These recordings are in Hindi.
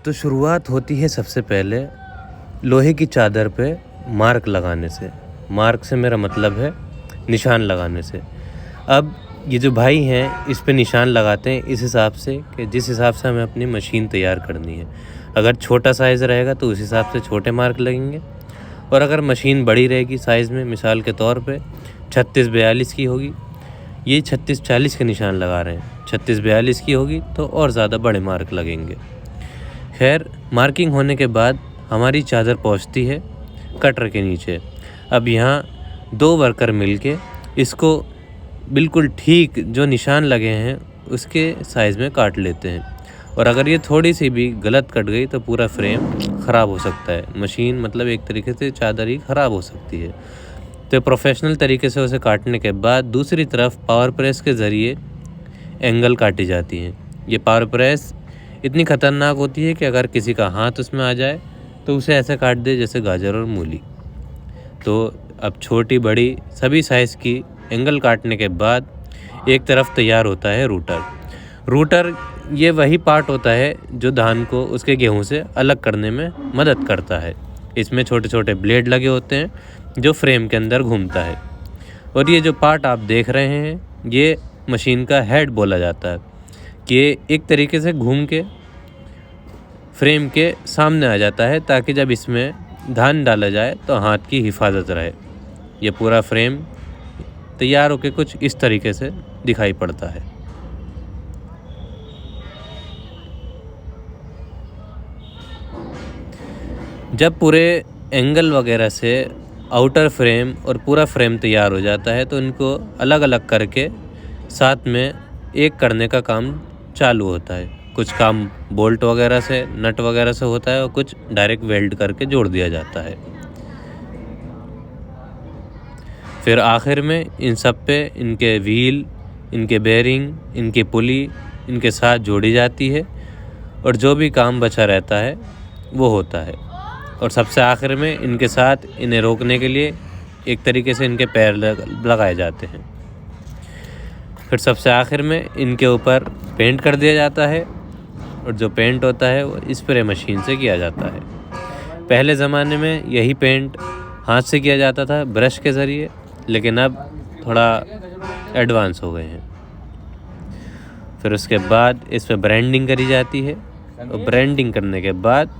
तो शुरुआत होती है सबसे पहले लोहे की चादर पे मार्क लगाने से। मार्क से मेरा मतलब है निशान लगाने से। अब ये जो भाई हैं इस पे निशान लगाते हैं इस हिसाब से कि जिस हिसाब से हमें अपनी मशीन तैयार करनी है। अगर छोटा साइज़ रहेगा तो उस हिसाब से छोटे मार्क लगेंगे, और अगर मशीन बड़ी रहेगी साइज़ में, मिसाल के तौर पे 36-42 की होगी, ये 36-40 के निशान लगा रहे हैं, 36-42 की होगी तो और ज़्यादा बड़े मार्क लगेंगे। खैर, मार्किंग होने के बाद हमारी चादर पहुंचती है कटर के नीचे। अब यहाँ 2 वर्कर मिलके इसको बिल्कुल ठीक जो निशान लगे हैं उसके साइज़ में काट लेते हैं, और अगर ये थोड़ी सी भी गलत कट गई तो पूरा फ्रेम ख़राब हो सकता है। मशीन मतलब एक तरीके से चादर ही ख़राब हो सकती है। तो प्रोफेशनल तरीके से उसे काटने के बाद दूसरी तरफ पावर प्रेस के ज़रिए एंगल काटी जाती हैं। ये पावर प्रेस इतनी ख़तरनाक होती है कि अगर किसी का हाथ उसमें आ जाए तो उसे ऐसे काट दे जैसे गाजर और मूली। तो अब छोटी बड़ी सभी साइज़ की एंगल काटने के बाद एक तरफ तैयार होता है रूटर। रूटर ये वही पार्ट होता है जो धान को उसके गेहूं से अलग करने में मदद करता है। इसमें छोटे छोटे ब्लेड लगे होते हैं जो फ्रेम के अंदर घूमता है, और ये जो पार्ट आप देख रहे हैं ये मशीन का हेड बोला जाता है कि एक तरीके से घूम के फ्रेम के सामने आ जाता है ताकि जब इसमें धान डाला जाए तो हाथ की हिफाजत रहे। ये पूरा फ्रेम तैयार होकर कुछ इस तरीके से दिखाई पड़ता है। जब पूरे एंगल वगैरह से आउटर फ्रेम और पूरा फ्रेम तैयार हो जाता है तो इनको अलग अलग करके साथ में एक करने का काम चालू होता है। कुछ काम बोल्ट वगैरह से, नट वगैरह से होता है, और कुछ डायरेक्ट वेल्ड करके जोड़ दिया जाता है। फिर आखिर में इन सब पे इनके व्हील, इनके बेयरिंग, इनकी पुली इनके साथ जोड़ी जाती है, और जो भी काम बचा रहता है वो होता है। और सबसे आखिर में इनके साथ इन्हें रोकने के लिए एक तरीके से इनके पैर लगाए जाते हैं। फिर सबसे आखिर में इनके ऊपर पेंट कर दिया जाता है, और जो पेंट होता है वो स्प्रे मशीन से किया जाता है। पहले ज़माने में यही पेंट हाथ से किया जाता था ब्रश के ज़रिए, लेकिन अब थोड़ा एडवांस हो गए हैं। फिर उसके बाद इस पर ब्रांडिंग करी जाती है, और ब्रांडिंग करने के बाद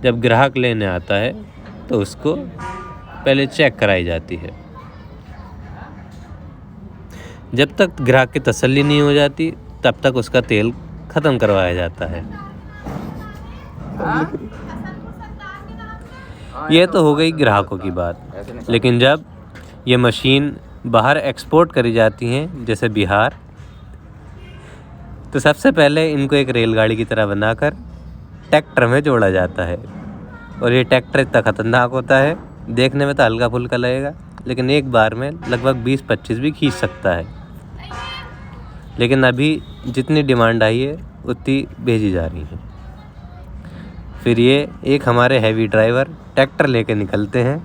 जब ग्राहक लेने आता है तो उसको पहले चेक कराई जाती है। जब तक ग्राहक की तसल्ली नहीं हो जाती तब तक उसका तेल ख़त्म करवाया जाता है। ये तो हो गई ग्राहकों की बात, लेकिन जब ये मशीन बाहर एक्सपोर्ट करी जाती हैं जैसे बिहार, तो सबसे पहले इनको एक रेलगाड़ी की तरह बनाकर ट्रैक्टर में जोड़ा जाता है। और ये ट्रैक्टर इतना ख़तरनाक होता है, देखने में तो हल्का फुल्का लगेगा लेकिन एक बार में लगभग 20-25 भी खींच सकता है। लेकिन अभी जितनी डिमांड आई है उतनी भेजी जा रही है। फिर ये एक हमारे हैवी ड्राइवर ट्रैक्टर लेके निकलते हैं।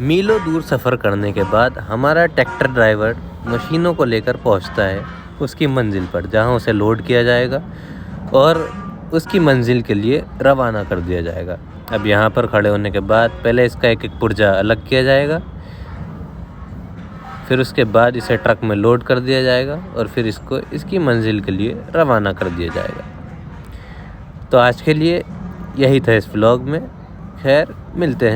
मीलों दूर सफ़र करने के बाद हमारा ट्रैक्टर ड्राइवर मशीनों को लेकर पहुंचता है उसकी मंजिल पर, जहां उसे लोड किया जाएगा और उसकी मंजिल के लिए रवाना कर दिया जाएगा। अब यहां पर खड़े होने के बाद पहले इसका एक एक पुर्जा अलग किया जाएगा, फिर उसके बाद इसे ट्रक में लोड कर दिया जाएगा, और फिर इसको इसकी मंजिल के लिए रवाना कर दिया जाएगा। तो आज के लिए यही था इस व्लॉग में। खैर, मिलते हैं।